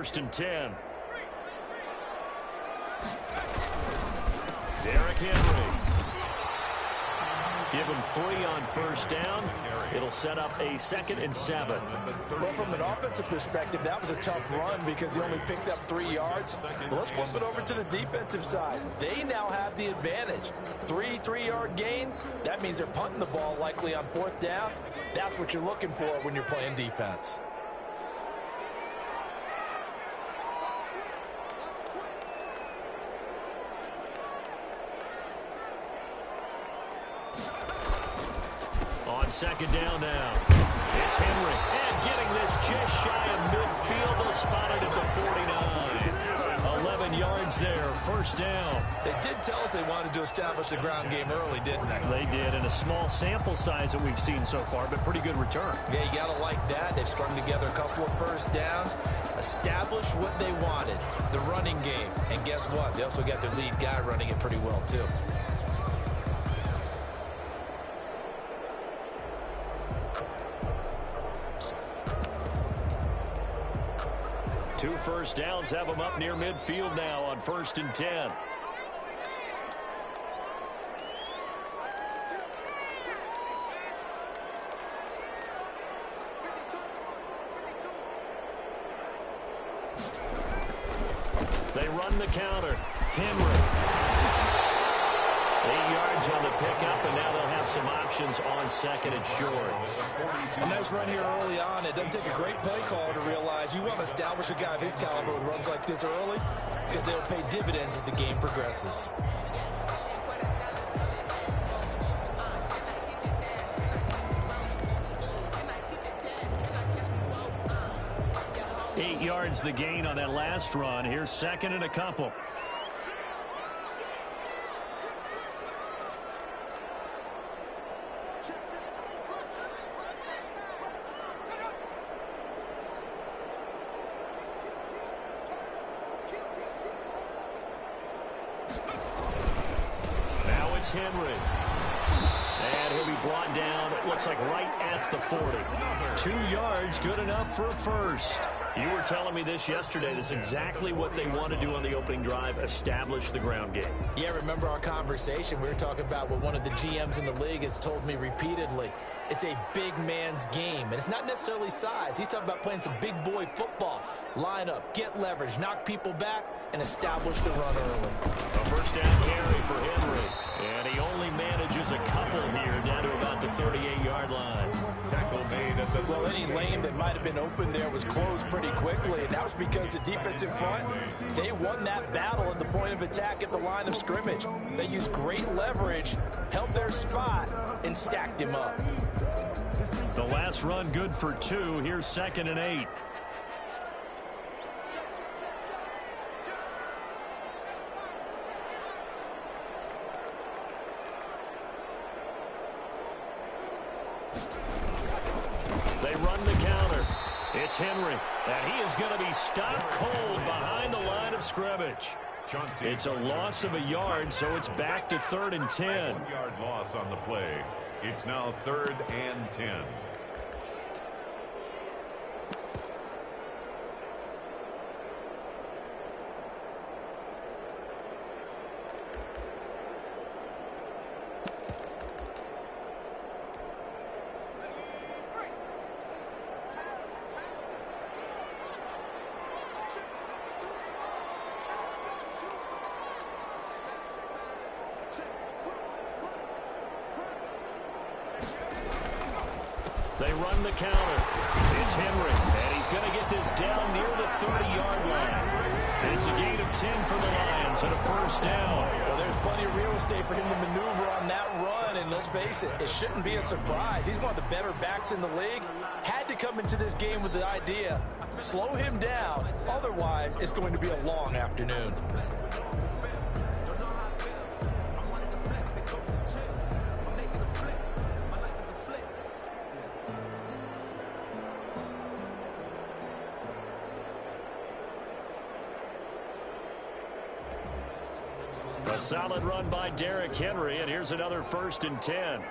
First and 10. Derrick Henry. Give him 3 on first down. It'll set up a 2nd and 7. Well, from an offensive perspective, that was a tough run because he only picked up 3 yards. Well, let's flip it over to the defensive side. They now have the advantage. 3 3-yard gains. That means they're punting the ball likely on 4th down. That's what you're looking for when you're playing defense. On 2nd down now. It's Henry. And getting this just shy of midfield. They'll spot it at the 49. 11 yards there. First down. They did tell us they wanted to establish the ground game early, didn't they? They did, in a small sample size that we've seen so far, but pretty good return. Yeah, you got to like that. They've strung together a couple of first downs, established what they wanted, the running game. And guess what? They also got their lead guy running it pretty well, too. Two first downs have them up near midfield now on 1st and 10. They run the counter. Henry. 8 yards on the pickup, and now they'll have some options on 2nd and short. A nice run here early on. It doesn't take a great play caller to realize you want to establish a guy of his caliber with runs like this early because they'll pay dividends as the game progresses. Eight yards the gain on that last run. Here's 2nd and a couple. Now it's Henry. And he'll be brought down, it looks like right at the 40. 2 yards, good enough for a first. You were telling me this yesterday. This is exactly what they want to do on the opening drive, establish the ground game. Yeah, remember our conversation? We were talking about what one of the GMs in the league has told me repeatedly. It's a big man's game, and it's not necessarily size. He's talking about playing some big boy football. Line up, get leverage, knock people back, and establish the run early. A first down carry for Henry, and he only manages a couple here down to about the 38-yard line. Tackle made at the... Well, any lane that might have been open there was closed pretty quickly, and that was because the defensive front, they won that battle at the point of attack at the line of scrimmage. They used great leverage, held their spot, and stacked him up. The last run good for 2. Here's 2nd and 8. They run the counter. It's Henry, and he is going to be stopped cold behind the line of scrimmage. It's a loss of a yard, so it's back to 3rd and 10. 1-yard loss on the play. It's now 3rd and 10. They run the counter. It's Henry, and he's going to get this down near the 30-yard line. And it's a gain of 10 for the Lions and a first down. Well, there's plenty of real estate for him to maneuver on that run, and let's face it, it shouldn't be a surprise. He's one of the better backs in the league. Had to come into this game with the idea, slow him down, otherwise it's going to be a long afternoon. A solid run by Derrick Henry, and here's another 1st and 10.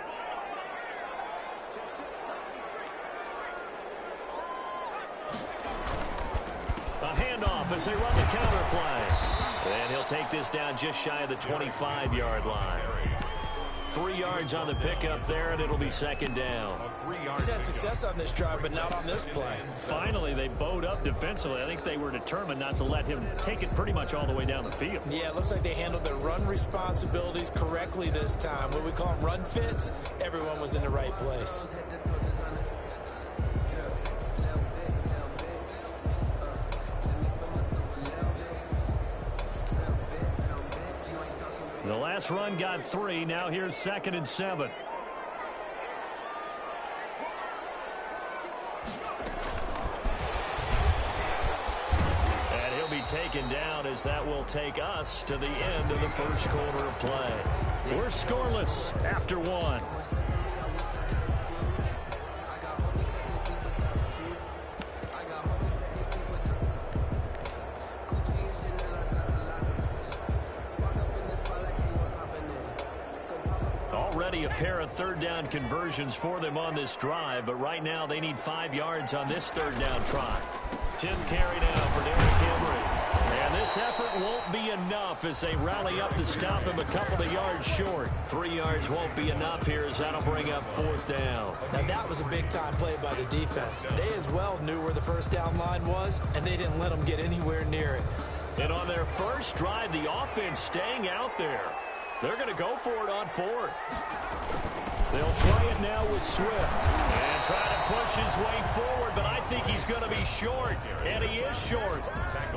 A handoff off as they run the counter play. And he'll take this down just shy of the 25-yard line. 3 yards on the pickup there, and it'll be second down. He's had success on this drive, but not on this play. Finally, they bowed up defensively. I think they were determined not to let him take it pretty much all the way down the field. Yeah, it looks like they handled their run responsibilities correctly this time. What we call them run fits, everyone was in the right place. The last run got 3. Now here's 2nd and 7. And he'll be taken down as that will take us to the end of the first quarter of play. We're scoreless after 1. Already a pair of third down conversions for them on this drive, but right now they need 5 yards on this third down try. 10th carry now for Derrick Henry. And this effort won't be enough as they rally up to stop him a couple of yards short. 3 yards won't be enough here as that'll bring up 4th down. Now that was a big-time play by the defense. They as well knew where the first down line was, and they didn't let them get anywhere near it. And on their first drive, the offense staying out there. They're going to go for it on 4th. They'll try it now with Swift. And try to push his way forward, but I think he's going to be short. And he is short.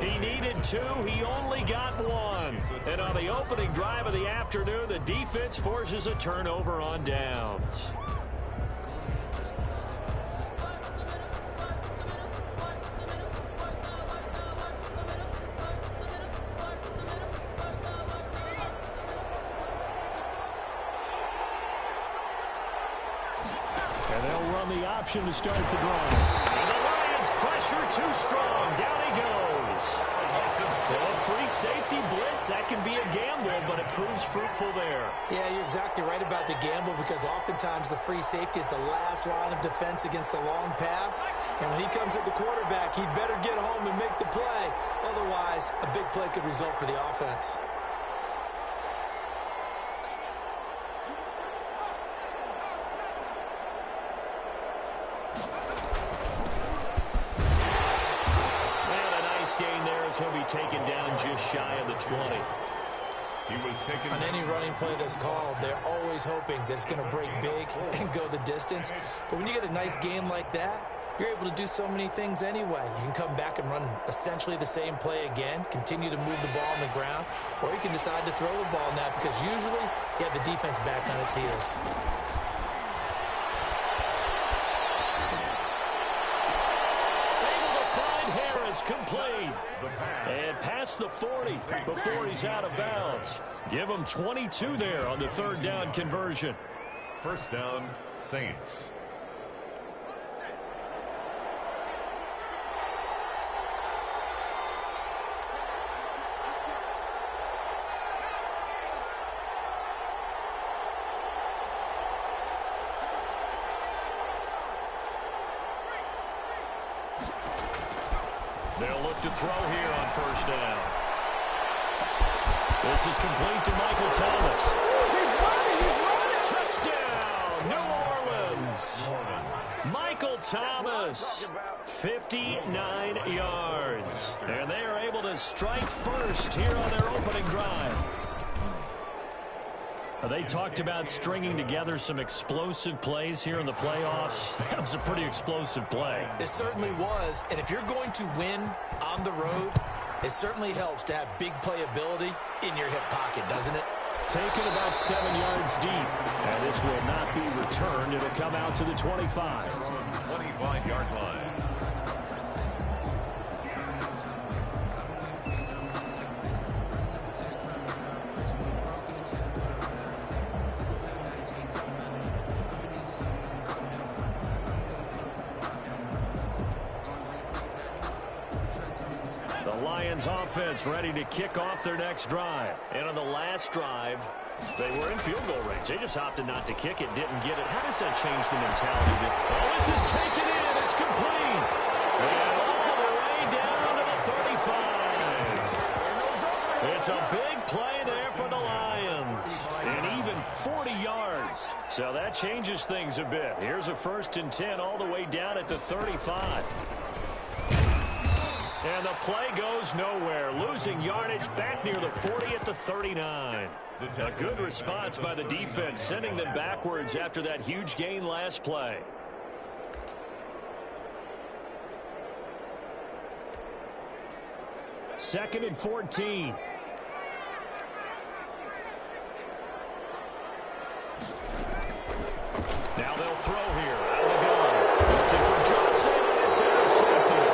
He needed 2. He only got 1. And on the opening drive of the afternoon, the defense forces a turnover on downs. And they'll run the option to start the drive. And the Lions pressure too strong. Down he goes. So a free safety blitz, that can be a gamble, but it proves fruitful there. Yeah, you're exactly right about the gamble because oftentimes the free safety is the last line of defense against a long pass. And when he comes at the quarterback, he'd better get home and make the play. Otherwise, a big play could result for the offense. Gain there as he'll be taken down just shy of the 20. He was taken on any running play that's called. They're always hoping that it's going to break big and go the distance. But when you get a nice game like that, you're able to do so many things anyway. You can come back and run essentially the same play again, continue to move the ball on the ground, or you can decide to throw the ball now because usually you have the defense back on its heels. Complete and past the 40 before he's out of bounds. Give him 22 there on the third down conversion. First down, Saints. They'll look to throw here on first down. This is complete to Michael Thomas. He's running. Touchdown, New Orleans. Michael Thomas, 59 yards. And they are able to strike first here on their opening drive. They talked about stringing together some explosive plays here in the playoffs. That was a pretty explosive play. It certainly was. And if you're going to win on the road, it certainly helps to have big playability in your hip pocket, doesn't it? Taken about 7 yards deep. And this will not be returned. It'll come out to the 25. 25-yard line. Lions offense ready to kick off their next drive. And on the last drive, they were in field goal range. They just opted not to kick it, didn't get it. How does that change the mentality? Oh, this is taken in. It's complete. And all the way down to the 35. It's a big play there for the Lions. And even 40 yards. So that changes things a bit. Here's a 1st and 10 all the way down at the 35. And the play goes nowhere. Losing yardage back near the 40 at the 39. A good response by the defense, sending them backwards after that huge gain last play. Second and 14. Now they'll throw here. Out of the gun. Looking for Johnson, and it's intercepted.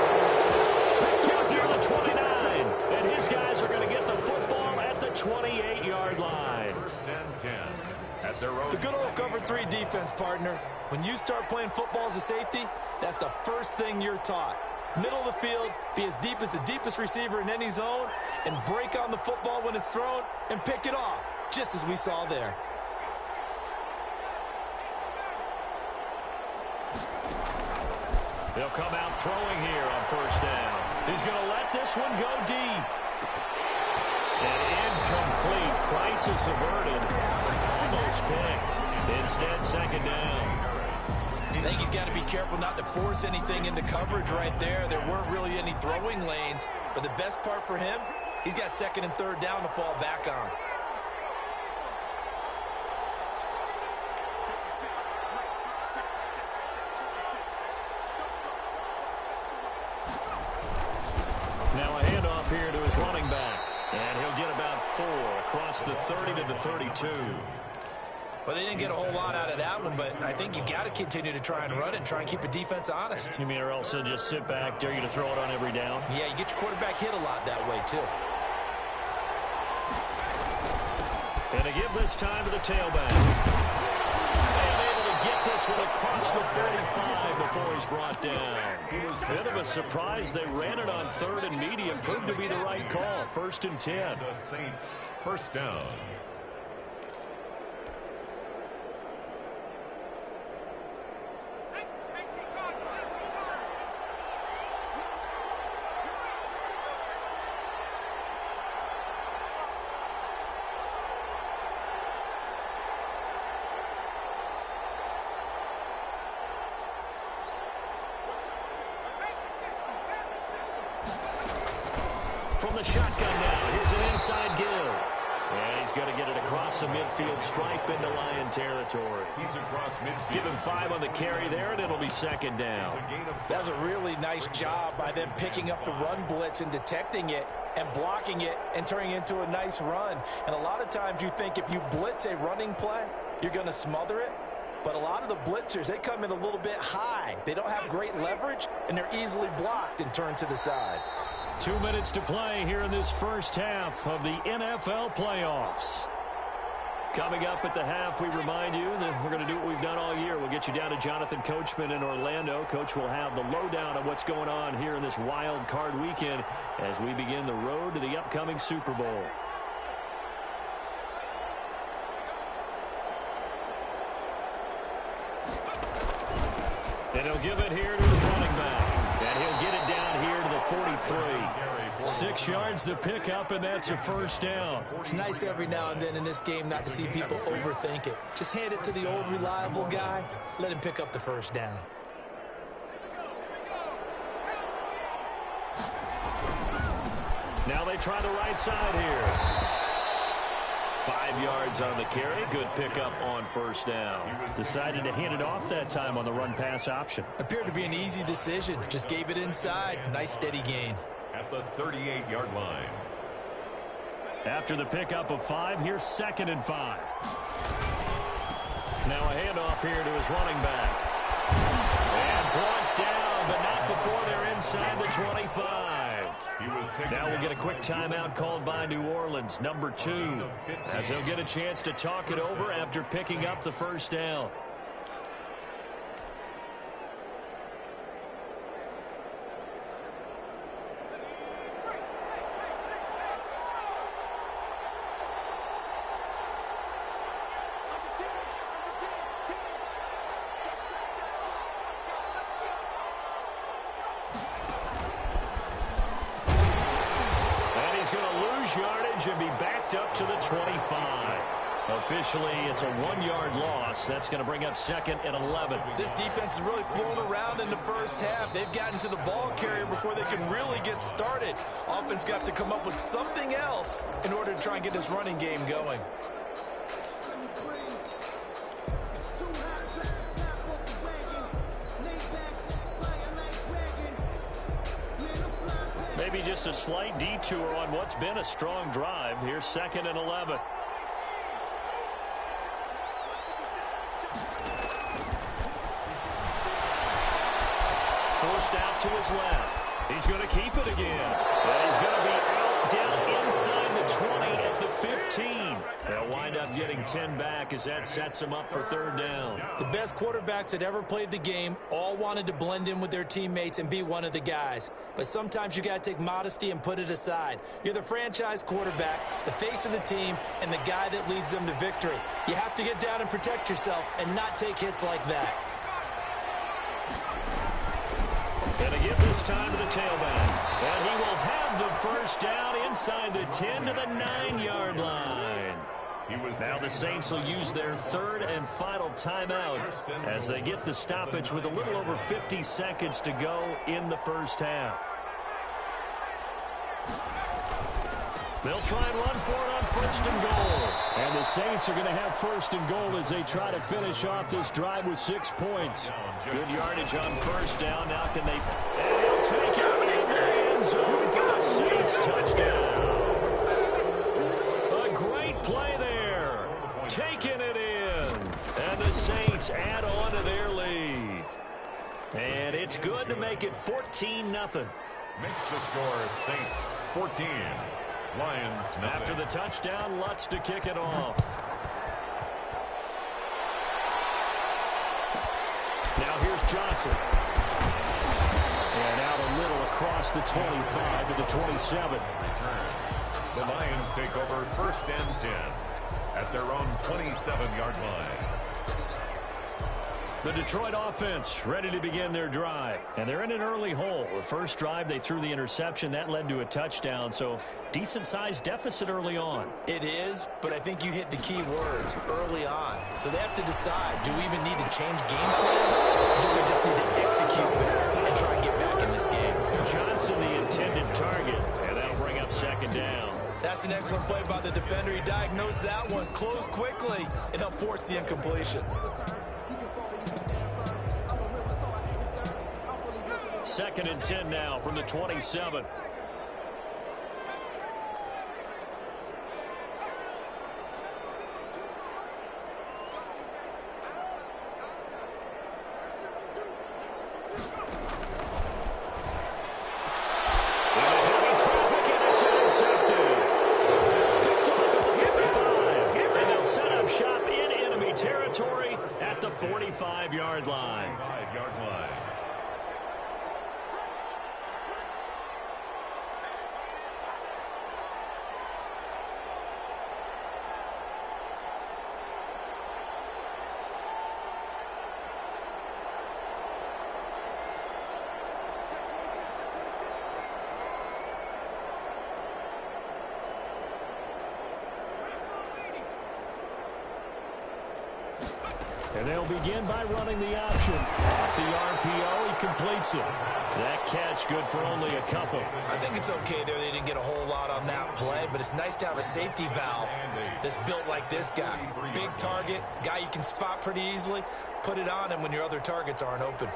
Picked up here on the 29. And his guys are going to get the football at the 28-yard line. 1st and 10 at their own. The good old cover 3 defense, partner. When you start playing football as a safety, that's the first thing you're taught. Middle of the field, be as deep as the deepest receiver in any zone, and break on the football when it's thrown and pick it off, just as we saw there. They'll come out throwing here on 1st down. He's going to let this one go deep. And incomplete. Crisis averted. Almost picked. Instead, 2nd down. I think he's got to be careful not to force anything into coverage right there. There weren't really any throwing lanes. But the best part for him, he's got 2nd and 3rd down to fall back on. Now a handoff here to his running back. And he'll get about 4 across the 30 to the 32. Well, they didn't get a whole lot out of that one, but I think you got to continue to try and run it and try and keep a defense honest. You mean or else he'll just sit back, dare you to throw it on every down? Yeah, you get your quarterback hit a lot that way, too. And to give this time to the tailback. And able to get this one across the 35 before he's brought down. Bit of a surprise. They ran it on 3rd and medium. Proved to be the right call. 1st and 10. The Saints, 1st down. From the shotgun now, here's an inside give. And he's going to get it across the midfield stripe into Lion territory. He's across midfield. Give him 5 on the carry there, and it'll be 2nd down. That was a really nice job by them picking up the run blitz and detecting it and blocking it and turning it into a nice run. And a lot of times you think if you blitz a running play, you're going to smother it. But a lot of the blitzers, they come in a little bit high. They don't have great leverage, and they're easily blocked and turned to the side. 2 minutes to play here in this 1st half of the NFL playoffs. Coming up at the half, we remind you that we're going to do what we've done all year. We'll get you down to Jonathan Coachman in Orlando. Coach will have the lowdown of what's going on here in this wild card weekend as we begin the road to the upcoming Super Bowl. And he'll give it here to his running back. And he'll get it down here to the 43. 6 yards to pick up, and that's a 1st down. It's nice every now and then in this game not to see people overthink it. Just hand it to the old reliable guy. Let him pick up the 1st down. Now they try the right side here. 5 yards on the carry. Good pickup on 1st down. Decided to hand it off that time on the run-pass option. Appeared to be an easy decision. Just gave it inside. Nice steady gain. At the 38-yard line. After the pickup of 5, here's 2nd and 5. Now a handoff here to his running back. And brought down, but not before they're inside the 25. Now we'll get a quick timeout called by New Orleans, number 2, as he'll get a chance to talk it over after picking up the 1st down. Yardage yardage and be backed up to the 25. Officially, it's a 1-yard loss. That's going to bring up 2nd and 11. This defense is really flown around in the first half. They've gotten to the ball carrier before they can really get started. Offense got to come up with something else in order to try and get this running game going. Maybe just a slight detour on what's been a strong drive. Here's 2nd and 11. Forced out to his left. He's going to keep it again. And he's going to be out down inside the 20 at the 15. They'll wind up getting 10 back as that sets him up for 3rd down. The best quarterbacks that ever played the game all wanted to blend in with their teammates and be one of the guys. But sometimes you got to take modesty and put it aside. You're the franchise quarterback, the face of the team, and the guy that leads them to victory. You have to get down and protect yourself and not take hits like that. And to give this time to the tailback. And he will have the 1st down inside the 10 to the 9-yard line. Now the Saints will use their 3rd and final timeout as they get the stoppage with a little over 50 seconds to go in the first half. They'll try and run for it on 1st and goal. And the Saints are going to have 1st and goal as they try to finish off this drive with 6 points. Good yardage on 1st down. Now can they... And he'll take it in the end zone for the Saints touchdown. A great play there. Taking it in. And the Saints add on to their lead. And it's good to make it 14-0. Makes the score Saints 14. Lions nothing. After the touchdown, Lutz to kick it off. Now here's Johnson. And out a little across the 25 to the 27. Return. The Lions take over 1st and 10 at their own 27-yard line. The Detroit offense ready to begin their drive. And they're in an early hole. The first drive, they threw the interception. That led to a touchdown. So decent-sized deficit early on. It is, but I think you hit the key words, early on. So they have to decide, do we even need to change game plan? Or do we just need to execute better and try and get back in this game? Johnson, the intended target. And that'll bring up 2nd down. That's an excellent play by the defender. He diagnosed that one, closed quickly, and helped force the incompletion. 2nd and 10 now from the 27. At the 45-yard line. 5-yard line. And they'll begin by running the option. Off the RPO, he completes it. That catch good for only a couple. I think it's okay there. They didn't get a whole lot on that play, but it's nice to have a safety valve that's built like this guy. Big target, guy you can spot pretty easily. Put it on him when your other targets aren't open.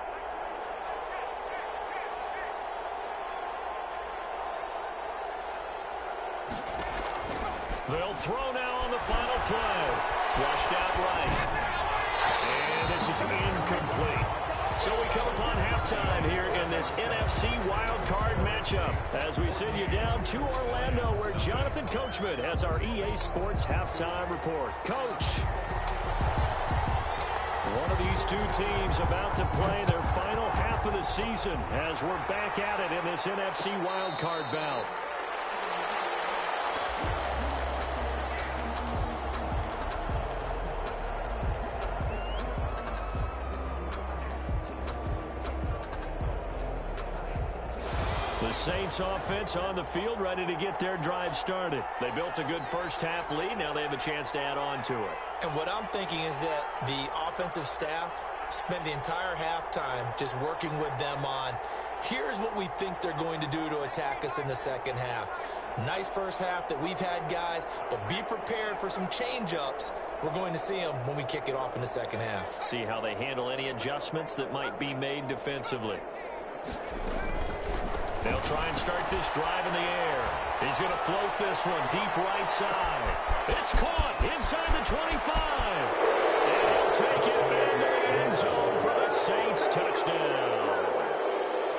They'll throw now on the final play. Flushed out right. And this is incomplete. So we come upon halftime here in this NFC wildcard matchup as we send you down to Orlando where Jonathan Coachman has our EA Sports halftime report. Coach, one of these two teams about to play their final half of the season as we're back at it in this NFC wildcard bout. The The Saints offense on the field, ready to get their drive started. They built a good first-half lead. Now they have a chance to add on to it. And what I'm thinking is that the offensive staff spent the entire halftime just working with them on, here's what we think they're going to do to attack us in the second half. Nice first half that we've had, guys, but be prepared for some change-ups. We're going to see them when we kick it off in the second half. See how they handle any adjustments that might be made defensively. They'll try and start this drive in the air. He's going to float this one deep right side. It's caught inside the 25. And he'll take it into the end zone for the Saints touchdown.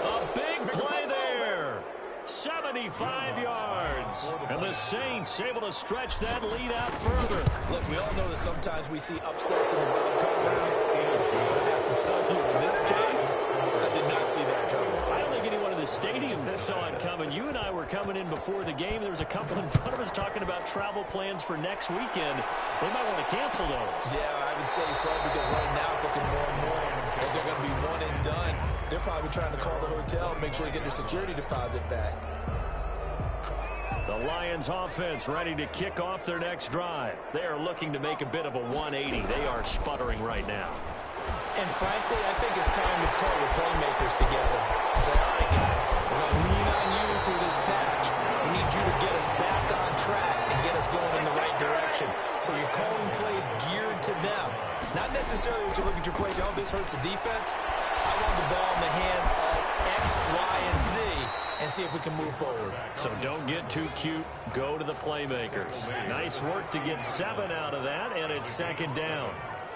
A big play there. 75 yards. And the Saints able to stretch that lead out further. Look, we all know that sometimes we see upsets in the wild card round. But I have to tell you, in this case, I did not see that coming. I don't think anyone in the stadium saw it coming. You and I were coming in before the game. There was a couple in front of us talking about travel plans for next weekend. They might want to cancel those. Yeah, I would say so, because right now it's looking more and more like they're going to be one and done. They're probably trying to call the hotel and make sure they get their security deposit back. The Lions offense ready to kick off their next drive. They are looking to make a bit of a 180. They are sputtering right now. And frankly, I think it's time to call your playmakers together and say, all right, guys, we're going to lean on you through this patch. We need you to get us back on track and get us going in the right direction. So you're calling plays geared to them. Not necessarily what you look at your plays, oh, this hurts the defense. I want the ball in the hands of X, Y, and Z and see if we can move forward. So don't get too cute. Go to the playmakers. Nice work to get 7 out of that, and it's second down.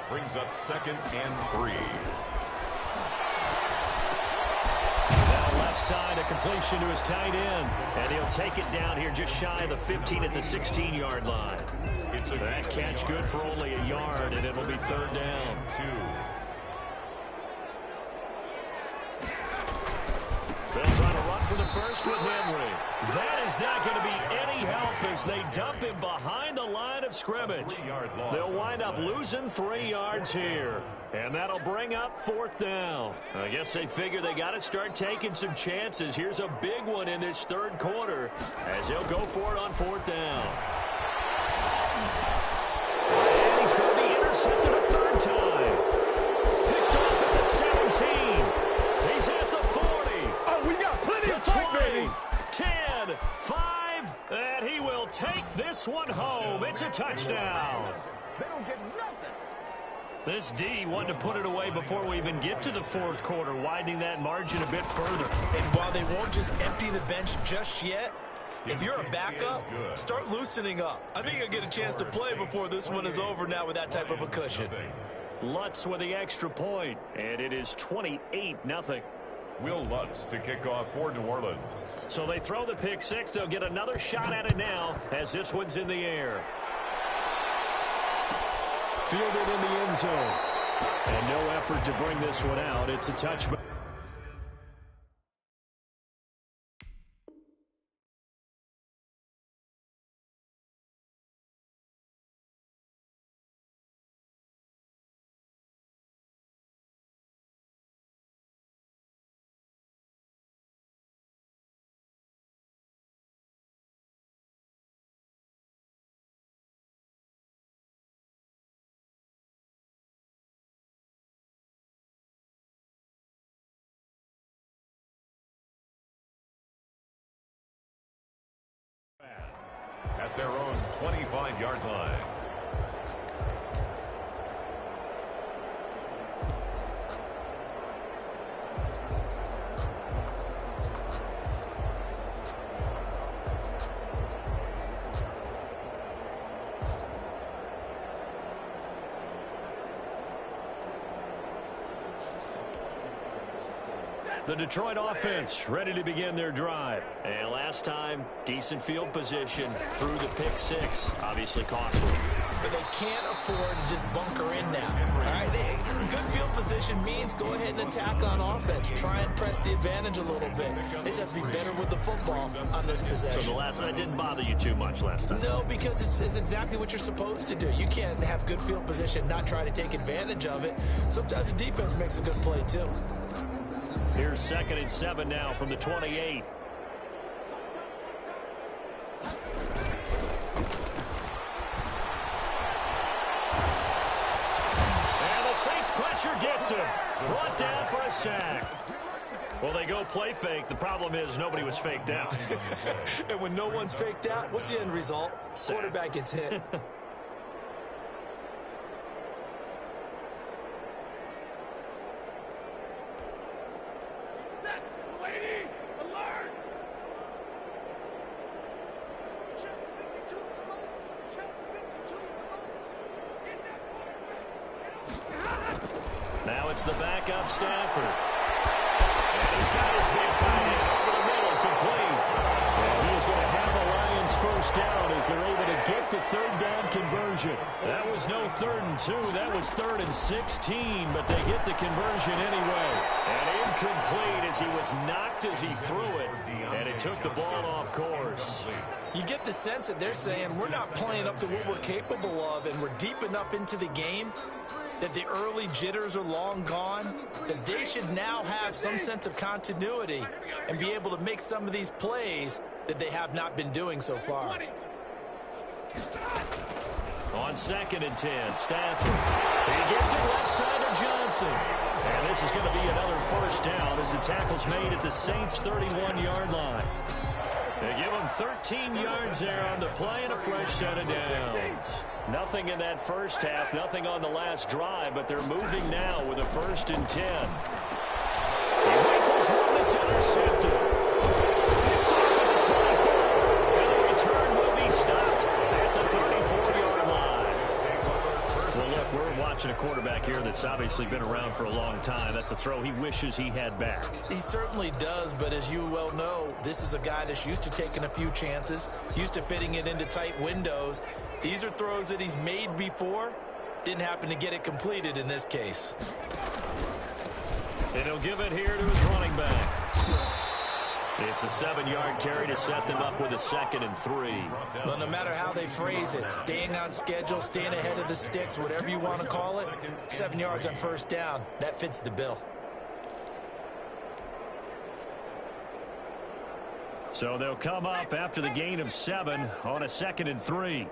Brings up 2nd and 3. Now left side, a completion to his tight end. And he'll take it down here just shy of the 15 at the 16-yard line. That catch good for only a yard, and it'll be 3rd down. 2. They'll try to run for the first with Henry. That is not going to be any help as they dump him behind the line of scrimmage. They'll wind up losing 3 yards here. And that'll bring up 4th down. I guess they figure they got to start taking some chances. Here's a big one in this 3rd quarter as he'll go for it on 4th down. And he's going to be intercepted a 3rd time. Picked off at the 17. He's at the 40. Oh, we got plenty of fight, baby. 10, 5, and he will take this one home. It's a touchdown. They don't get nothing. This D wanted to put it away before we even get to the 4th quarter, widening that margin a bit further. And while they won't just empty the bench just yet, if you're a backup, start loosening up. I think you'll get a chance to play before this one is over now with that type of a cushion. Lutz with the extra point, and it is 28-0. Will Lutz to kick off for New Orleans. So they throw the pick 6. They'll get another shot at it now as this one's in the air. Fielded in the end zone. And no effort to bring this one out. It's a touchback. At their own 25-yard line. The Detroit offense ready to begin their drive. And last time, decent field position through the pick 6. Obviously costly. But they can't afford to just bunker in now. All right, good field position means go ahead and attack on offense. Try and press the advantage a little bit. They just have to be better with the football on this possession. So that didn't bother you too much last time? No, because it's exactly what you're supposed to do. You can't have good field position, not try to take advantage of it. Sometimes the defense makes a good play too. Here's 2nd and 7 now from the 28. pressure gets him. Brought down for a sack. Well, they go play fake. The problem is nobody was faked out. And when no one's faked out, what's the end result? Quarterback gets hit. Now it's the backup Stafford. And he's got his big tight end over the middle, complete. And he is going to have the Lions first down as they're able to get the third down conversion. That was no 3rd and 2. That was 3rd and 16, but they get the conversion anyway. And incomplete as he was knocked as he threw it. And it took the ball off course. You get the sense that they're saying we're not playing up to what we're capable of, and we're deep enough into the game that the early jitters are long gone, that they should now have some sense of continuity and be able to make some of these plays that they have not been doing so far. On 2nd and 10, Stafford. He gets it left side to Johnson. And this is going to be another first down as the tackle's made at the Saints' 31-yard line. They give him 13 yards there on the play and a fresh set of downs. Nothing in that first half, nothing on the last drive, but they're moving now with a 1st and 10. He rifles one that's intercepted. Picked off at the 24. And the return will be stopped at the 34-yard line. Well, look, we're watching a quarterback here that's obviously been around for a long time. That's a throw he wishes he had back. He certainly does, but as you well know, this is a guy that's used to taking a few chances, used to fitting it into tight windows. These are throws that he's made before. Didn't happen to get it completed in this case. And he'll give it here to his running back. It's a 7-yard carry to set them up with a 2nd and 3. Well, no matter how they phrase it, staying on schedule, staying ahead of the sticks, whatever you want to call it, 7 yards on first down, that fits the bill. So they'll come up after the gain of 7 on a 2nd and 3.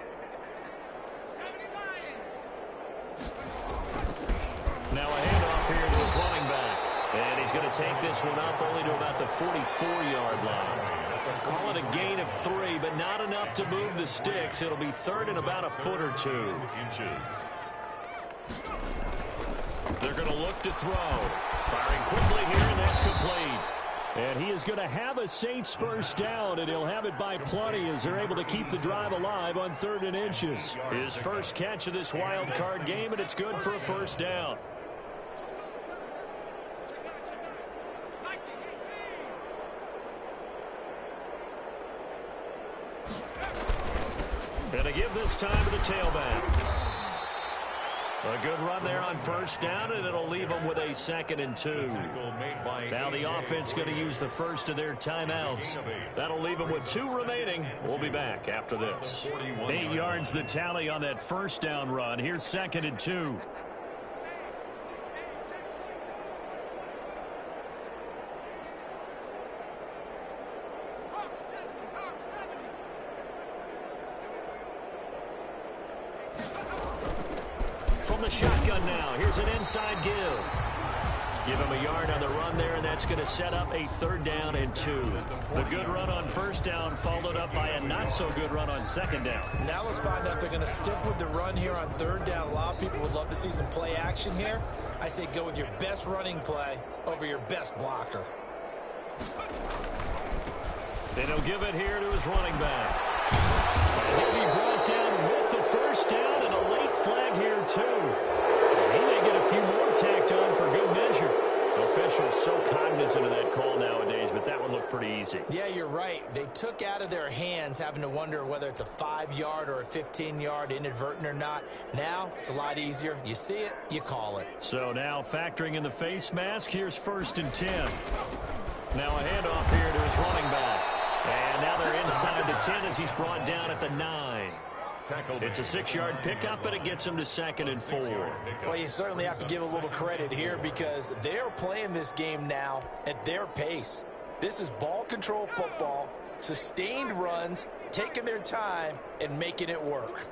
Now a handoff here to his running back. And he's going to take this one up only to about the 44-yard line. Call it a gain of 3, but not enough to move the sticks. It'll be 3rd and about a foot or 2. They're going to look to throw. Firing quickly here, and that's complete. And he is going to have a Saints first down, and he'll have it by plenty as they're able to keep the drive alive on 3rd and inches. His first catch of this wild card game, and it's good for a first down. And to give this time to the tailback. A good run there on first down, and it'll leave them with a 2nd and 2. Now the offense going to use the first of their timeouts. That'll leave them with 2 remaining. We'll be back after this. 8 yards the tally on that first down run. Here's 2nd and 2. From the shotgun now, here's an inside give. Give him a yard on the run there, and that's going to set up a 3rd down and 2. The good run on first down followed up by a not-so-good run on 2nd down. Now let's find out if they're going to stick with the run here on 3rd down. A lot of people would love to see some play action here. I say go with your best running play over your best blocker. And he'll give it here to his running back. And he'll be brought down with the first down and a late flag here, too. He may get a few more tacked on for good measure. Officials so cognizant of that call nowadays, but that one looked pretty easy. Yeah, you're right. They took out of their hands having to wonder whether it's a 5-yard or a 15-yard inadvertent or not. Now, it's a lot easier. You see it, you call it. So now factoring in the face mask, here's 1st and 10. Now a handoff here to his running back. And now they're inside the 10 as he's brought down at the 9. It's a 6-yard pickup, and it gets him to 2nd and 4. Well, you certainly have to give a little credit here because they're playing this game now at their pace. This is ball control football, sustained runs, taking their time, and making it work.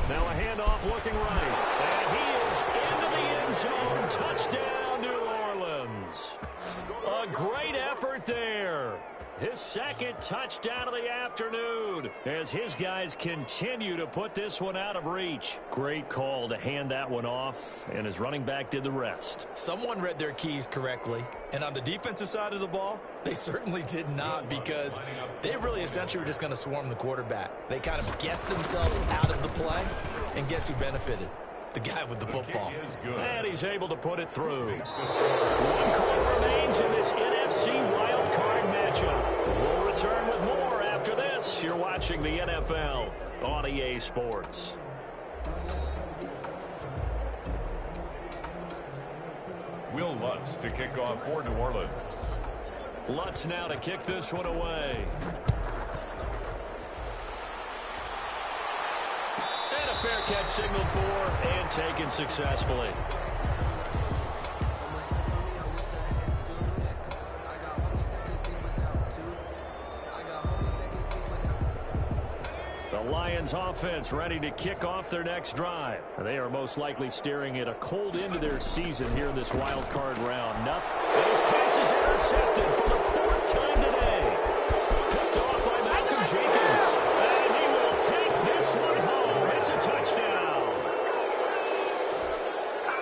Now a handoff looking right. And he is into the end zone. Touchdown, New Orleans. A great effort there. His second touchdown of the afternoon as his guys continue to put this one out of reach. Great call to hand that one off, and his running back did the rest. Someone read their keys correctly, and on the defensive side of the ball, they certainly did not, because they really essentially were just going to swarm the quarterback. They kind of guessed themselves out of the play, and guess who benefited? The guy with the football. And he's able to put it through. One quarter remains in this NFC wildcard matchup. We'll return with more after this. You're watching the NFL on EA Sports. Will Lutz to kick off for New Orleans. Lutz now to kick this one away. And a fair catch signaled for and taken successfully. The Lions offense ready to kick off their next drive. They are most likely staring at a cold end to their season here in this wild card round. Enough. And his pass is intercepted for the fourth time today. Picked off by Malcolm Jenkins. And he will take this one home. It's a touchdown.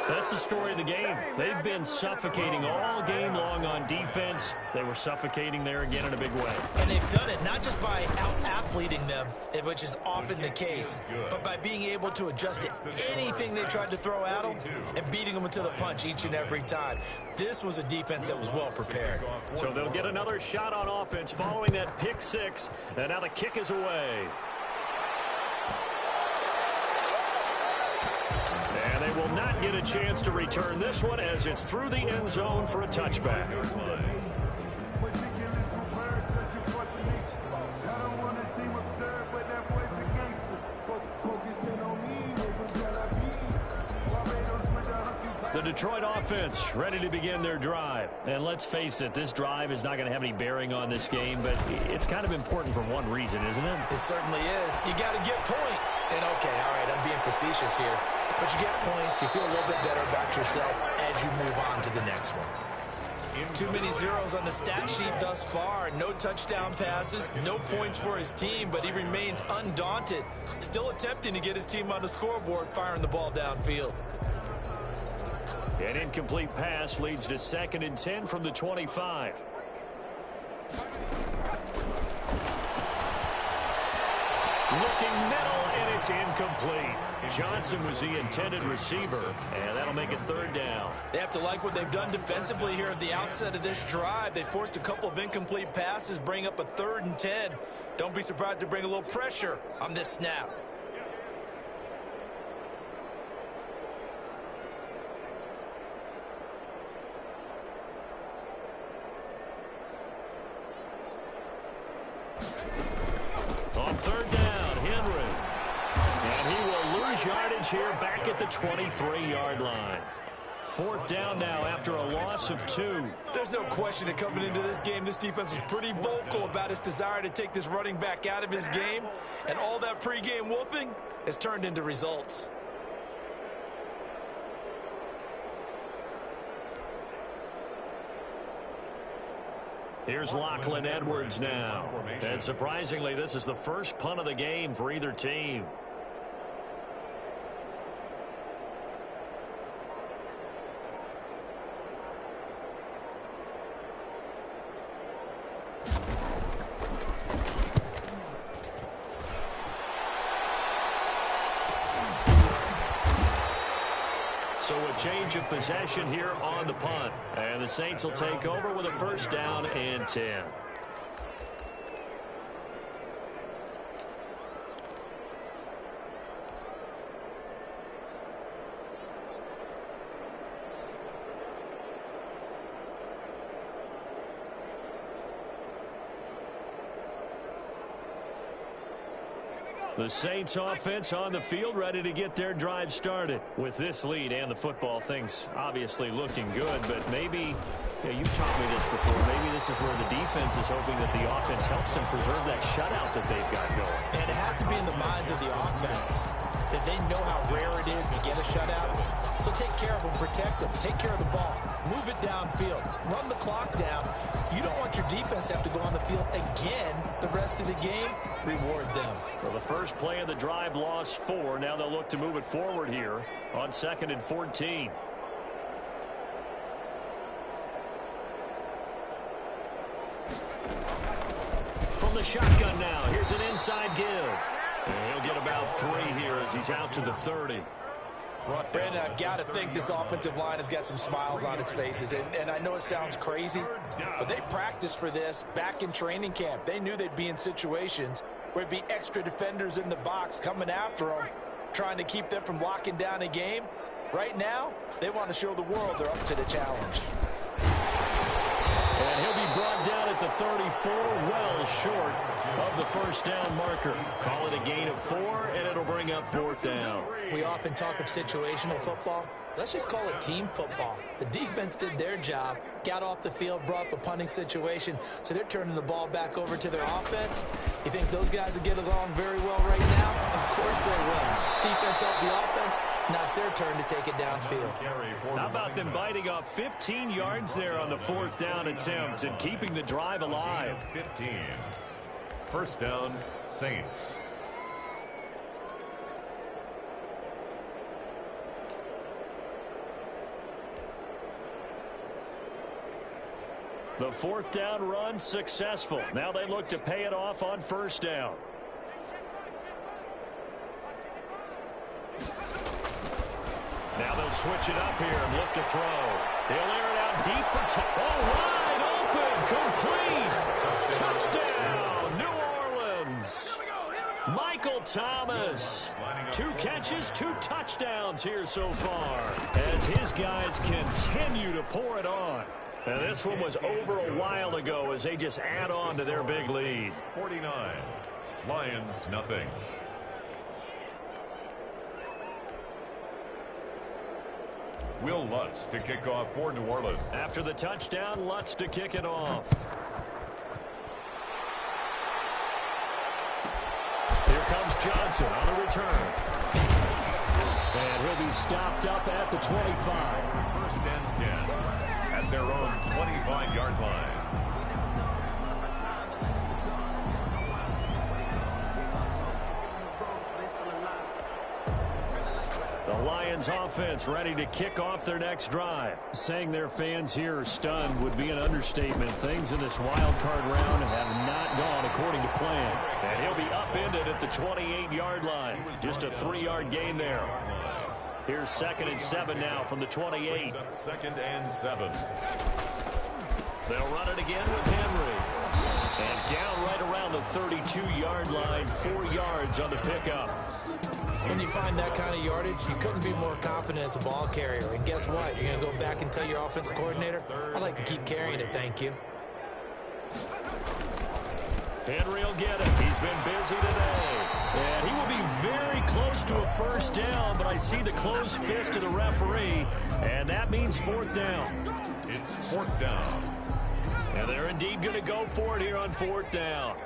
That's the story of the game. They've been suffocating all game long on defense. They were suffocating there again in a big way. And they've done it not just by out-athleting them, which is often the case, but by being able to adjust to anything they tried to throw at them and beating them into the punch each and every time. This was a defense that was well prepared. So they'll get another shot on offense following that pick six, and now the kick is away. And they will not get a chance to return this one as it's through the end zone for a touchback. The Detroit offense ready to begin their drive. And let's face it, this drive is not going to have any bearing on this game, but it's kind of important for one reason, isn't it? It certainly is. You got to get points. And okay, all right, I'm being facetious here. But you get points, you feel a little bit better about yourself as you move on to the next one. Too many zeros on the stat sheet thus far. No touchdown passes, no points for his team, but he remains undaunted. Still attempting to get his team on the scoreboard, firing the ball downfield. An incomplete pass leads to 2nd and 10 from the 25. Looking middle, and it's incomplete. Johnson was the intended receiver, and that'll make it 3rd down. They have to like what they've done defensively here at the outset of this drive. They forced a couple of incomplete passes, bring up a 3rd and 10. Don't be surprised to bring a little pressure on this snap. On 3rd down, Henry. And he will lose yardage here back at the 23-yard line. 4th down now after a loss of 2. There's no question that coming into this game, this defense was pretty vocal about its desire to take this running back out of his game. And all that pregame wolfing has turned into results. Here's Lachlan Edwards now. And surprisingly, this is the first punt of the game for either team. So a change of possession here on the punt. And the Saints will take over with a 1st down and 10. The Saints offense on the field ready to get their drive started. With this lead and the football, things obviously looking good, but maybe, you've taught me this before, maybe this is where the defense is hoping that the offense helps them preserve that shutout that they've got going. And it has to be in the minds of the offense. that they know how rare it is to get a shutout. So take care of them, protect them, take care of the ball, move it downfield, run the clock down. You don't want your defense to have to go on the field again the rest of the game. Reward them. Well, the first play of the drive lost 4. Now they'll look to move it forward here on 2nd and 14. From the shotgun now, here's an inside give. And he'll get about 3 here as he's out to the 30. Brandon, I've got to think this offensive line has got some smiles on its faces. And I know it sounds crazy, but they practiced for this back in training camp. They knew they'd be in situations where it'd be extra defenders in the box coming after them, trying to keep them from locking down a game. Right now, they want to show the world they're up to the challenge. And he'll be brought down at the 34, well short of the first down marker. Call it a gain of 4, and it'll bring up 4th down. We often talk of situational football. Let's just call it team football. The defense did their job, got off the field, brought up a punting situation, so they're turning the ball back over to their offense. You think those guys will get along very well right now? Of course they will. Defense helped the offense. Now it's their turn to take it downfield. How about them biting off 15 yards there on the 4th down attempt and keeping the drive alive? 15. First down, Saints. The 4th down run successful. Now they look to pay it off on 1st down. Now they'll switch it up here and look to throw. They'll air it out deep for wide open, complete. Touchdown, New Orleans. Michael Thomas. 2 catches, 2 touchdowns here so far as his guys continue to pour it on. And this one was over a while ago as they just add on to their big lead. 49. Lions, nothing. Will Lutz to kick off for New Orleans. After the touchdown, Lutz to kick it off. Here comes Johnson on the return. And he'll be stopped up at the 25. 1st and 10 at their own 25-yard line. The Lions offense ready to kick off their next drive. Saying their fans here are stunned would be an understatement. Things in this wild card round have not gone according to plan. And he'll be upended at the 28-yard line. Just a 3-yard gain there. Here's 2nd and 7 now from the 28. 2nd and 7. They'll run it again with Henry. And down right around the 32-yard line, 4 yards on the pickup. When you find that kind of yardage, you couldn't be more confident as a ball carrier. And guess what? You're going to go back and tell your offensive coordinator, I'd like to keep carrying it, thank you. Henry will get it. He's been busy today. And he will be very close to a 1st down, but I see the closed fist of the referee, and that means 4th down. It's 4th down. And they're indeed going to go for it here on 4th down.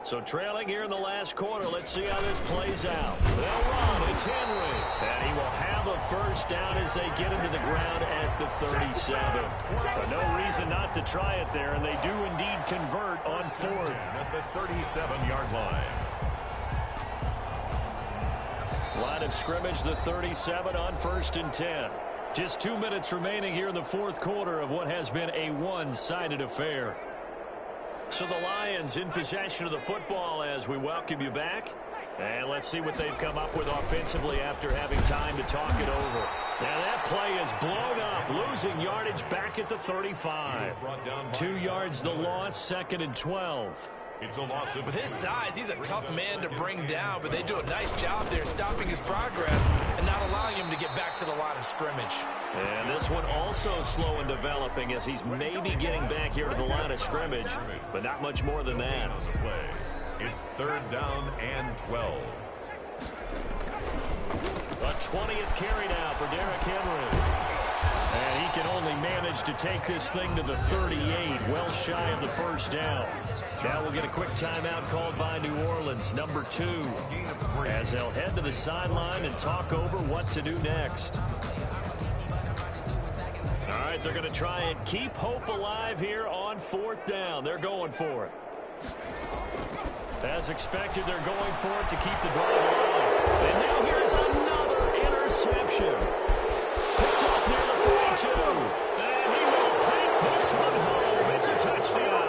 So trailing here in the last quarter, let's see how this plays out. They'll run. It's Henry. And he will have a 1st down as they get him to the ground at the 37. But no reason not to try it there, and they do indeed convert on 4th. At the 37-yard line. Line of scrimmage, the 37 on 1st and 10. Just 2 minutes remaining here in the 4th quarter of what has been a one-sided affair. So the Lions in possession of the football as we welcome you back. And let's see what they've come up with offensively after having time to talk it over. And that play is blown up, losing yardage back at the 35. 2 yards the loss, 2nd and 12. It's a loss of... With his size, he's a tough man to bring down, but they do a nice job there stopping his progress and not allowing him to get back to the line of scrimmage. And this one also slow in developing as he's maybe getting back here to the line of scrimmage, but not much more than that. It's 3rd down and 12. A 20th carry now for Derrick Henry. And he can only manage to take this thing to the 38, well shy of the first down. Now we'll get a quick timeout called by New Orleans, number 2, as they'll head to the sideline and talk over what to do next. All right, they're going to try and keep hope alive here on 4th down. They're going for it. As expected, they're going for it to keep the drive alive. And now here's another interception. Picked off near the 42. And he will take this one home. It's a touchdown.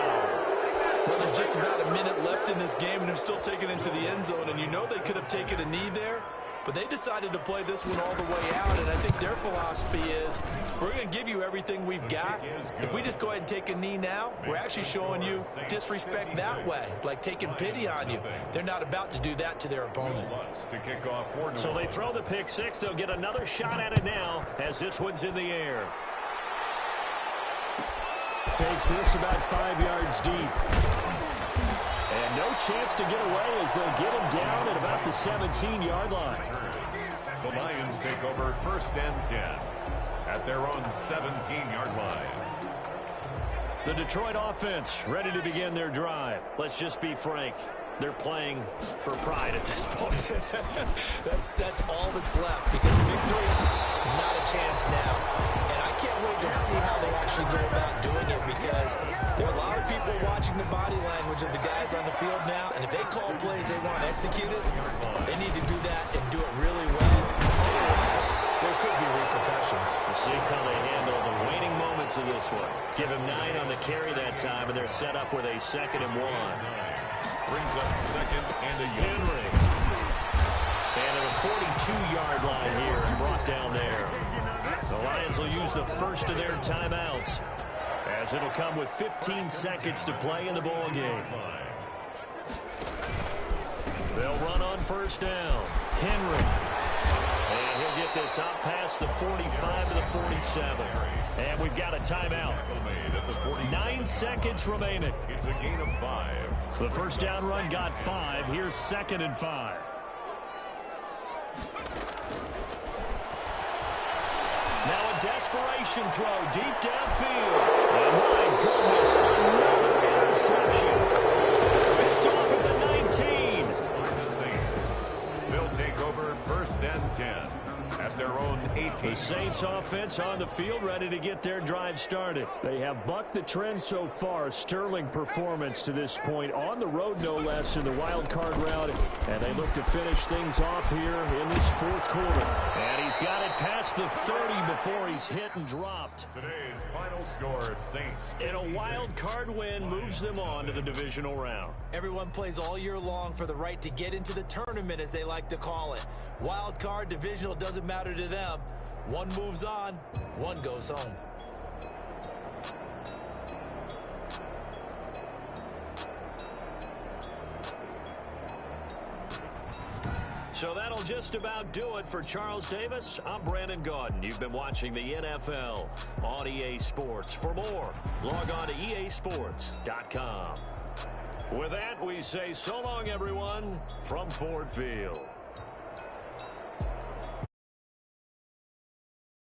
Well, there's just about a minute left in this game, and they're still taking it into the end zone. And you know they could have taken a knee there, but they decided to play this one all the way out. And I think their philosophy is, we're going to give you everything we've got. If we just go ahead and take a knee now, we're actually showing you disrespect that way, like taking pity on you. They're not about to do that to their opponent. So they throw the pick six. They'll get another shot at it now as this one's in the air. Takes this about 5 yards deep. And no chance to get away as they'll get him down at about the 17-yard line. The Lions take over 1st and 10 at their own 17-yard line. The Detroit offense ready to begin their drive. Let's just be frank. They're playing for pride at this point. that's all that's left, because victory, not a chance now. And I can't wait to see how they actually go about doing it, because there are a lot of people watching the body language of the guys on the field now, and if they call plays they want executed, they need to do that and do it really well. Otherwise, there could be repercussions. We'll see how they handle the waning moments of this one. Give him 9 on the carry that time, and they're set up with a 2nd and 1. Brings up 2nd and a Henry. And at a 42-yard line here and brought down there. The Lions will use the first of their timeouts, as it'll come with 15 seconds to play in the ball game. They'll run on 1st down. Henry. And he'll get this out past the 45 to the 47. And we've got a timeout. 9 seconds remaining. It's a gain of 5. The 1st down run got 5. Here's 2nd and 5. Now a desperation throw deep downfield. And my goodness, another interception. Picked off at the 19. The Saints. They'll take over 1st and 10 at their own 18. The Saints offense on the field, ready to get their drive started. They have bucked the trend so far. Sterling performance to this point, on the road no less in the wild card round, and they look to finish things off here in this 4th quarter. And he's got it past the 30 before he's hit and dropped. Today's final score, Saints. And a wild card win moves them on to the divisional round. Everyone plays all year long for the right to get into the tournament, as they like to call it. Wild card, divisional, doesn't matter to them. One moves on, one goes home. So that'll just about do it for Charles Davis. I'm Brandon Gaudin. You've been watching the NFL on EA Sports. For more, log on to easports.com. With that, we say so long, everyone, from Ford Field.